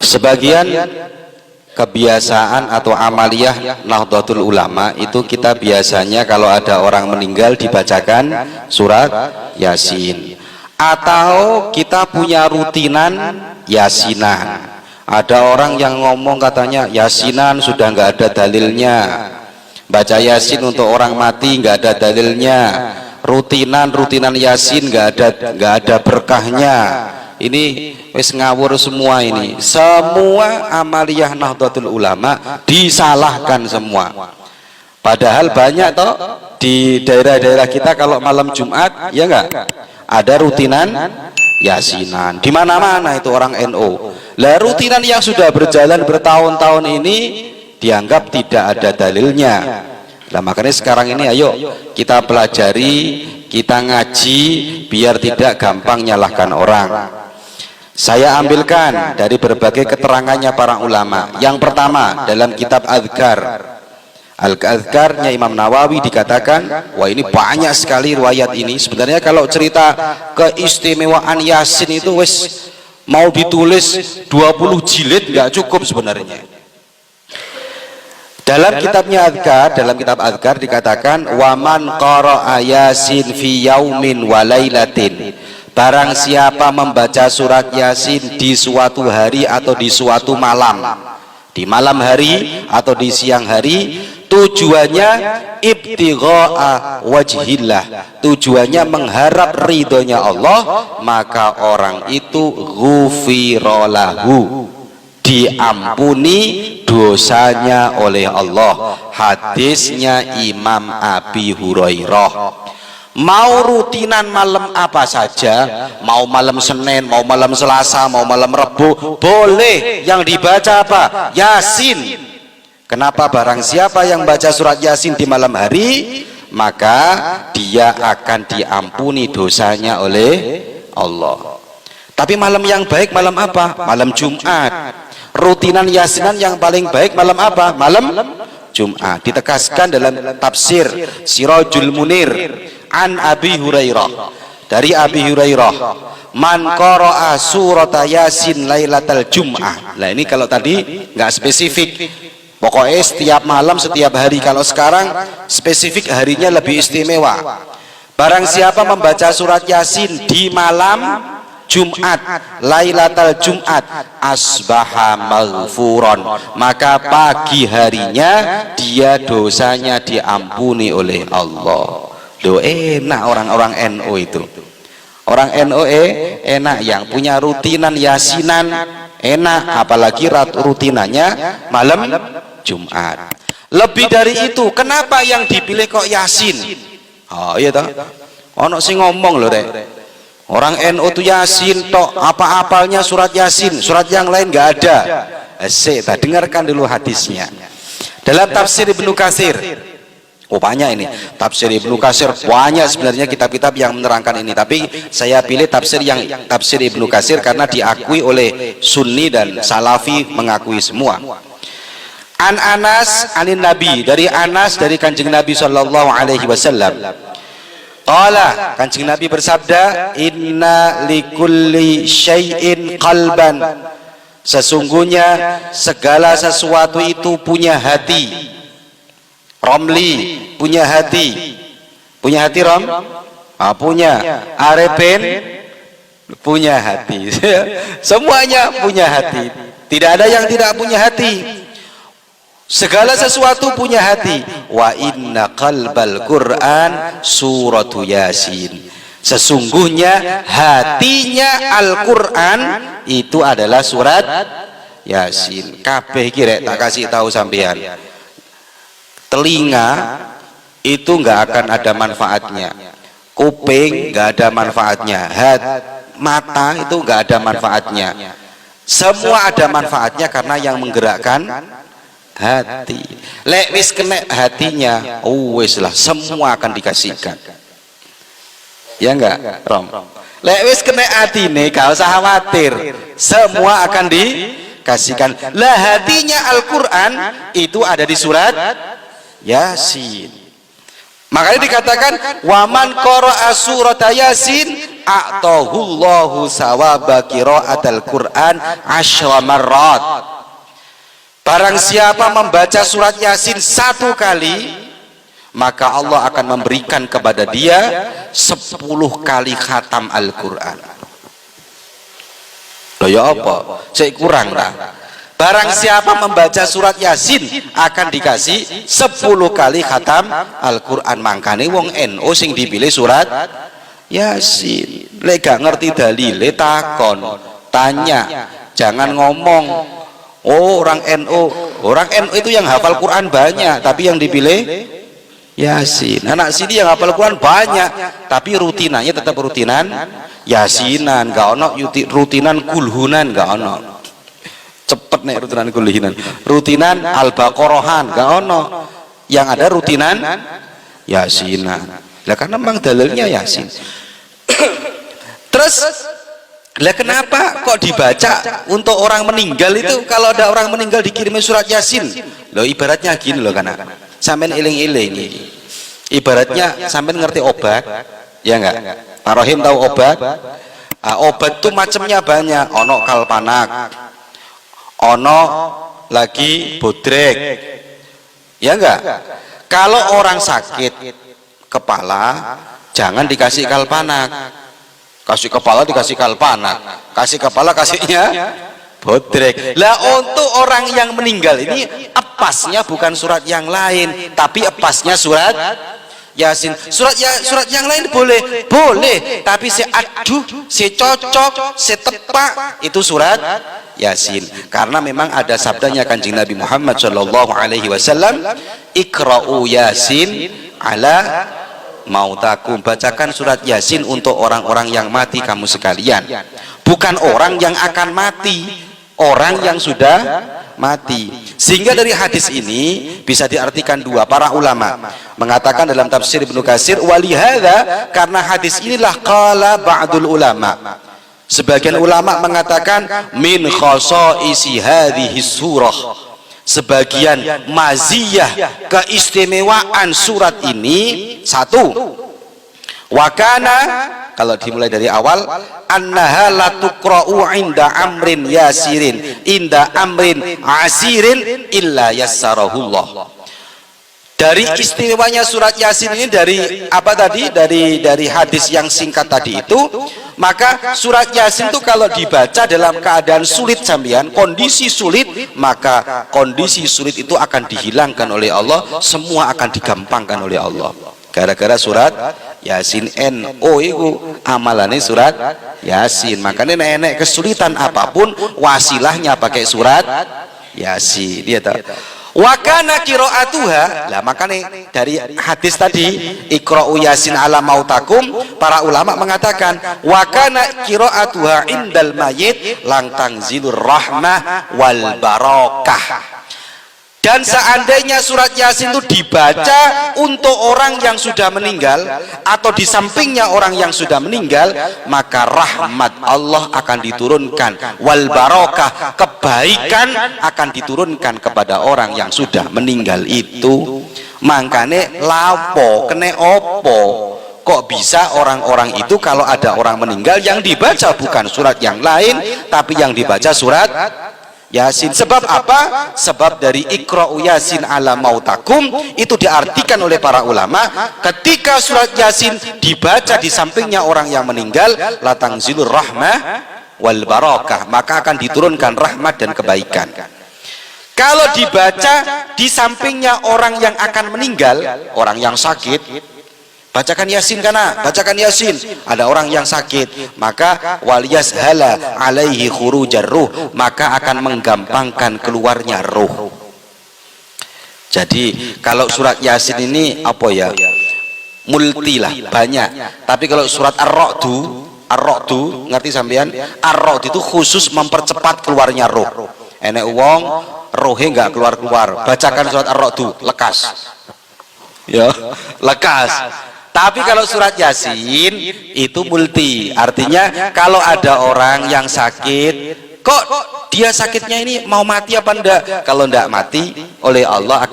Sebagian kebiasaan atau amaliyah Nahdlatul Ulama itu kita biasanya kalau ada orang meninggal dibacakan surat Yasin, atau kita punya rutinan Yasinan. Ada orang yang ngomong katanya Yasinan sudah nggak ada dalilnya, baca Yasin untuk orang mati nggak ada dalilnya, rutinan Yasin nggak ada berkahnya. Ini wis ngawur semua ini. Semua amaliyah Nahdlatul Ulama disalahkan semua. Padahal banyak toh di daerah-daerah kita kalau malam Jumat ya enggak ada rutinan Yasinan. Di mana-mana itu orang NU. Lah rutinan yang sudah berjalan bertahun-tahun ini dianggap tidak ada dalilnya. Nah makanya sekarang ini ayo kita pelajari, kita ngaji biar tidak gampang nyalahkan orang. Saya ambilkan dari berbagai keterangannya para ulama. Yang pertama dalam kitab Adhkar, Al-Adhkarnya Imam Nawawi dikatakan, wah ini banyak sekali riwayat ini. Sebenarnya kalau cerita keistimewaan Yasin itu wis mau ditulis 20 jilid nggak cukup sebenarnya. Dalam kitabnya Adhkar, dalam kitab Adhkar dikatakan, waman qara'a Yasin fi yaumin wa lailatin, barang siapa membaca surat Yasin di suatu hari atau di suatu malam, di malam hari atau di siang hari, tujuannya ibtigha'a wajhillah, tujuannya mengharap ridhonya Allah, maka orang itu ghufira lahu, diampuni dosanya oleh Allah. Hadisnya Imam Abi Hurairah. Mau rutinan malam apa saja, mau malam Senin, mau malam Selasa, mau malam Rebu, boleh. Yang dibaca apa? Yasin. Kenapa? Barang siapa yang baca surat Yasin di malam hari, maka dia akan diampuni dosanya oleh Allah. Tapi malam yang baik malam apa? Malam Jumat. Rutinan Yasinan yang paling baik malam apa? Malam Jumat. Ditekaskan dalam tafsir Sirajul Munir an Abi Hurairah, dari Abi Hurairah, man qara'a surat Yasin lailatal Jum'ah. Nah ini kalau tadi nggak spesifik, pokoknya setiap malam setiap hari. Kalau sekarang spesifik harinya lebih istimewa. Barang siapa membaca surat Yasin di malam Jumat, lailatal Jumat, asbaha maghfuron, maka pagi harinya dia dosanya diampuni oleh Allah. Loh enak orang-orang NU itu. Orang NU enak, yang punya rutinan Yasinan enak, apalagi rutinannya malam Jumat. Lebih dari itu, kenapa yang dipilih kok Yasin? Oh iya toh. Ono sing ngomong loh Rek. Orang NU tuh Yasin tok, apa-apalnya surat Yasin, surat yang lain nggak ada. Kita dengarkan dulu hadisnya. Dalam tafsir Ibnu Katsir, oh banyak ini tafsir Ibnu Katsir, banyak sebenarnya kitab-kitab yang menerangkan ini, tapi saya pilih tafsir Ibnu Katsir karena diakui oleh Sunni dan Salafi, mengakui semua. An Anas anin Nabi, dari Anas dari Kanjeng Nabi sallallahu alaihi wasallam. Qala, Kanjeng Nabi bersabda, inna likulli syai'in qalban, sesungguhnya segala sesuatu itu punya hati. Romli punya hati. Punya hati Rom? Punya. Arifin punya hati. Semuanya punya hati. Tidak ada yang tidak punya hati. Segala sesuatu punya hati. Wa inna qalbal Qur'an suratu Yasin, sesungguhnya hatinya Al-Quran itu adalah surat Yasin. Kabeh kira tak kasih tahu sampean, telinga itu nggak akan ada manfaatnya, kuping nggak ada manfaatnya, mata itu nggak ada manfaatnya. Semua ada manfaatnya karena yang menggerakkan hati. Lek wis kena hatinya, wis lah semua akan dikasihkan. Ya enggak, Rom? Lek wis kena hatine gak usah khawatir, semua akan dikasihkan. Lah hatinya Al-Qur'an itu ada di surat Yasin. Makanya dikatakan waman qara'a surat Yasin a'tahullahu sawaba qiraatal Qur'an 10 marrat. Barang siapa membaca surat Yasin 1 kali, maka Allah akan memberikan kepada dia 10 kali khatam Al-Qur'an. Loh ya apa? Saya kurang lah. Barang siapa membaca surat Yasin akan dikasih 10 kali khatam Al-Qur'an. Mangkane wong NU sing dipilih surat Yasin. Lek gak ngerti dalile takon, tanya, jangan ngomong orang NU. Orang NU itu yang hafal Quran banyak, tapi yang dipilih Yasin. Anak sini yang hafal Quran banyak, tapi rutinannya tetap rutinan Yasinan, gak ono rutinan kulhunan, gak ono. Cepet nih rutinan kulhunan. Rutinan Al-Baqarahan, gak ono. Yang ada rutinan Yasinan. Lah karena memang dalilnya Yasin. Terus lah kenapa kok dibaca untuk orang meninggal itu? Kalau ada orang meninggal dikirimin surat Yasin. Loh ibaratnya gini loh kan. Sampean eling-eling. Ibaratnya sampean ngerti obat, ya enggak? Pak Rohim tahu obat? Obat tuh macamnya banyak. Ono kalpanak, ono lagi bodrek, ya enggak? Kalau orang sakit kepala, jangan dikasih kalpanak. Kasih kepala dikasih kalpanak, kasih kepala kasihnya bodrek. Lah untuk orang yang meninggal ini epasnya bukan surat yang lain, tapi epasnya surat Yasin. Surat yang lain boleh, tapi aduh, cocok, tepak itu surat Yasin. Karena memang ada sabdanya Kanjeng Nabi Muhammad sallallahu alaihi wasallam, "Iqra'u Yasin ala mautakum." Bacakan surat Yasin untuk orang-orang yang mati kamu sekalian. Bukan orang yang akan mati, orang yang sudah mati. Sehingga dari hadis ini bisa diartikan dua. Para ulama mengatakan dalam tafsir Ibnu Katsir, walihada, karena hadis inilah qala ba'dul ulama. Sebagian ulama mengatakan min khasaisi hadhihi surah. Sebagian maziyah keistimewaan surat ini, satu, wakana, kalau dimulai dari awal, annaha la tuqra'u inda amrin yasirin inda amrin asirin illa yassarahullah. Dari istimewanya surat Yasin ini, dari apa tadi, dari hadis yang singkat tadi itu, maka surat Yasin itu kalau dibaca dalam keadaan sulit sampean, kondisi sulit, maka kondisi sulit itu akan dihilangkan oleh Allah, semua akan digampangkan oleh Allah. Gara-gara surat Yasin. NO itu amalannya surat Yasin. Makanya nenek kesulitan apapun, wasilahnya pakai surat Yasin. Dia tahu. Wakana qiraatuha, lah makanya dari hadis tadi Iqra'u Yasin ala mautakum, para ulama mengatakan wakana qiraatuha indal mayit lang tanzilur rahmah wal barakah. Dan seandainya surat Yasin itu dibaca untuk orang yang sudah meninggal atau di sampingnya orang yang sudah meninggal, maka rahmat Allah akan diturunkan, wal barokah, kebaikan akan diturunkan kepada orang yang sudah meninggal itu. Makanya lapo kene opo, kok bisa orang-orang itu kalau ada orang meninggal yang dibaca bukan surat yang lain, tapi yang dibaca surat Yasin. Sebab apa? Sebab dari Iqra'u Yasin ala mautakum itu diartikan oleh para ulama, ketika surat Yasin dibaca di sampingnya orang yang meninggal, la tanzilur rahmah wal barakah, maka akan diturunkan rahmat dan kebaikan. Kalau dibaca di sampingnya orang yang akan meninggal, orang yang sakit, bacakan Yasin kana, bacakan Yasin. Ada orang yang sakit, maka waliyashala alaihi khurujar ruh, maka akan menggampangkan keluarnya ruh. Jadi kalau surat Yasin ini apa ya? Multi lah, banyak. Tapi kalau surat Ar-Ra'du, ngerti sampean? Ar-Ra'du itu khusus mempercepat keluarnya ruh. Enek wong rohe enggak keluar-keluar, bacakan surat Ar-Ra'du, lekas. Ya, lekas. Tapi kalau surat Yasin itu multi, artinya kalau ada orang yang sakit, kok dia sakitnya ini mau mati apa enggak? Kalau enggak mati, oleh Allah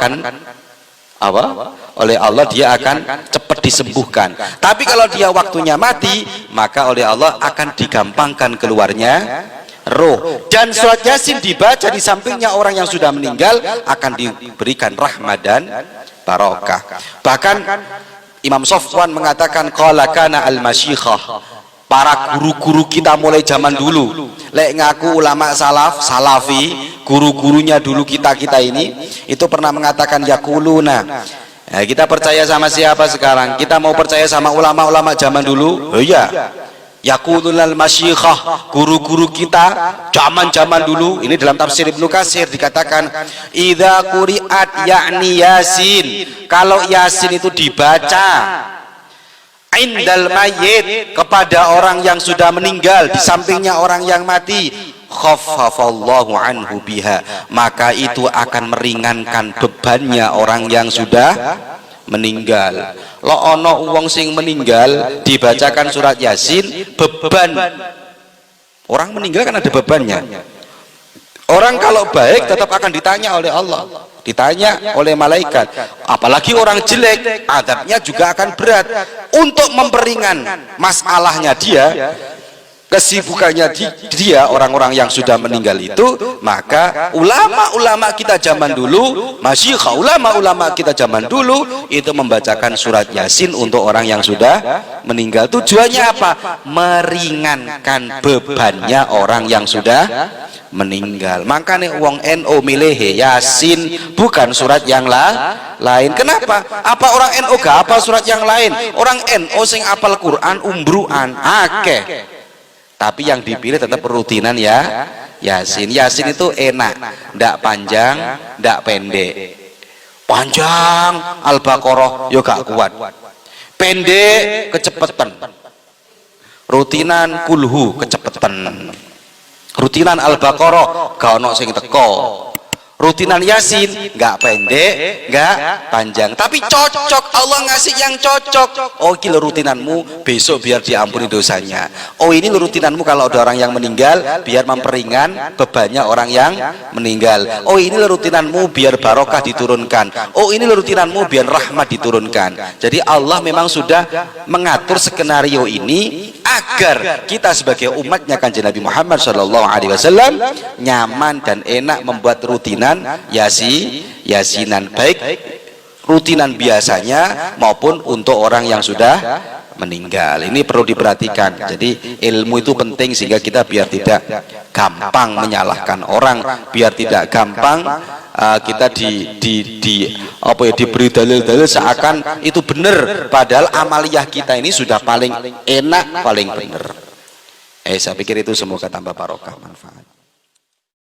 apa? Oleh Allah dia akan cepat disembuhkan. Tapi kalau dia waktunya mati, maka oleh Allah akan digampangkan keluarnya roh. Dan surat Yasin dibaca di sampingnya orang yang sudah meninggal akan diberikan rahmat dan barokah. Bahkan Imam Sofwan mengatakan qala kana al-masyikhah, para guru-guru kita mulai zaman dulu, lek ngaku ulama salafi, guru-gurunya dulu kita ini itu pernah mengatakan yaquluna. Nah, kita percaya sama siapa sekarang? Kita mau percaya sama ulama-ulama zaman dulu? Oh iya. Yaqulunal masyikhah, guru-guru kita zaman dulu. Ini dalam tafsir Ibnu Katsir dikatakan idza quri'at yakni Yasin, kalau Yasin itu dibaca indal mayyit, kepada orang yang sudah meninggal, di sampingnya orang yang mati, khaffafallahu anhu biha, maka itu akan meringankan bebannya orang yang sudah meninggal. Lo ono wong sing meninggal dibacakan surat Yasin, beban orang meninggal kan ada bebannya. Orang kalau baik tetap akan ditanya oleh Allah, ditanya oleh malaikat. Apalagi orang jelek, adabnya juga akan berat. Untuk memperingan masalahnya dia, kesibukannya dia, orang-orang yang sudah meninggal itu, maka ulama-ulama kita zaman dulu, masyikhah, ulama-ulama kita zaman dulu itu membacakan surat Yasin untuk orang yang sudah meninggal. Tujuannya apa? Meringankan bebannya orang yang sudah meninggal. Makanya wong NU milih Yasin, bukan surat yang lain. Kenapa? Apa orang NU gak apa surat yang lain? Orang NU sing apal Quran umbruan akeh. Tapi yang dipilih tetap rutinan ya Yasin. Yasin itu enak, ndak panjang, ndak pendek. Panjang Al-Baqarah yo gak kuat, pendek kecepetan. Rutinan kulhu kecepetan, rutinan Al-Baqarah gak ono sing teko. Rutinan Yasin nggak pendek, nggak panjang, tapi cocok. Allah ngasih yang cocok. Oh, ini rutinanmu besok biar diampuni dosanya. Oh, ini rutinanmu kalau ada orang yang meninggal biar memperingan bebannya orang yang meninggal. Oh, ini rutinanmu biar barokah diturunkan. Oh, ini rutinanmu biar rahmat diturunkan. Jadi Allah memang sudah mengatur skenario ini agar kita sebagai umatnya Kanjeng Nabi Muhammad SAW nyaman dan enak membuat rutinan Yasinan, baik rutinan biasanya maupun untuk orang yang sudah meninggal. Ini perlu diperhatikan. Jadi ilmu itu penting sehingga kita biar tidak gampang menyalahkan orang, biar tidak gampang kita diberi dalil-dalil seakan itu benar, padahal amaliyah kita ini sudah paling enak, paling benar. Saya pikir itu semoga tambah barokah manfaat.